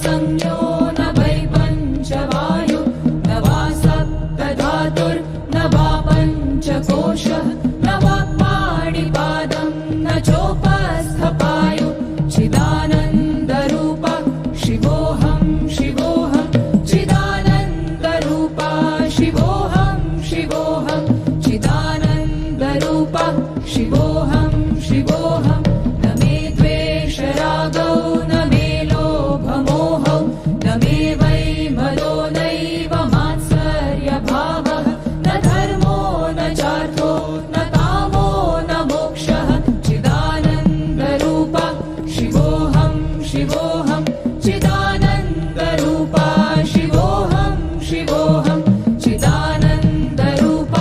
संज्ञो न वै पञ्चवायु न वा सप्तधातुर्न वा पञ्चकोशः न वा पाणिपादं न चोपस्थपायु चिदानन्दरूप शिवोऽहं शिवोऽहं चिदानन्दरूप शिवोऽहं शिवोऽहं चिदानन्दरूप शिवोऽहं शिवोऽहं न मे द्वेषरागौ न मे लोभमोहौ न मे वै मदो नैव मात्सर्यभावः न धर्मो न चार्थो न कामो न मोक्षः चिदानन्दरूप शिवोऽहं शिवोऽहं चिदानन्दरूप शिवोऽहं शिवोऽहं चिदानन्दरूप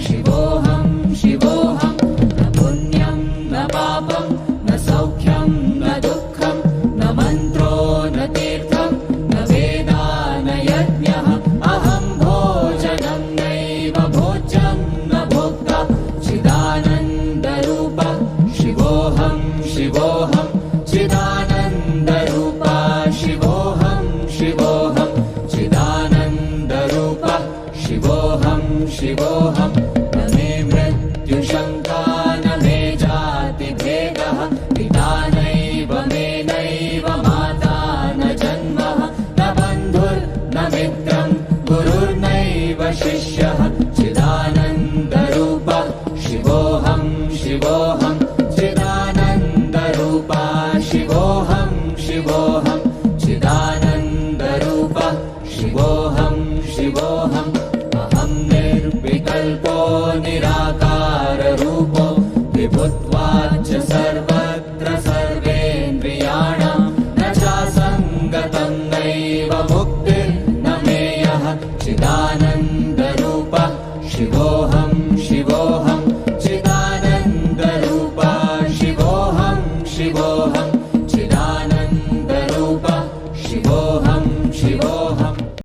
शिवोऽहं शिवोऽहं न पुण्यं न पापं न सौख्यं न दुःखं न मन्त्रो न तीर्थं न वेदा न यज्ञः अहं भोजनं नैव भोज्यं न भोक्ता चिदानन्दरूप शिवोऽहं शिवोऽहं चिदानन्दरूप शिवोऽहं शिवोऽहं चिदानन्दरूप शिवोऽहं शिवोऽहं न मे मृत्युशङ्का न मे जातिभेदः पिता नैव मे नैव माता न जन्मः न बन्धुर्न मित्रं गुरुर्नैव शिष्यः चिदानन्दरूप शिवोऽहं शिवोऽहं चिदानन्दरूप शिवोऽहं शिवोऽहं चिदानन्दरूप शिवोऽहं शिवोऽहं अहं निर्विकल्पो निराकाररूपो विभुत्वाच्च सर्वत्र सर्वेन्द्रियाणां न चासङ्गतं नैव मुक्तिर्न मेयः चिदानन्दरूप शिवोऽहं शिवोऽहं चिदानन्दरूप शिवोऽहं शिवोऽहं चिदानन्दरूप शिवोऽहं शिवोऽहं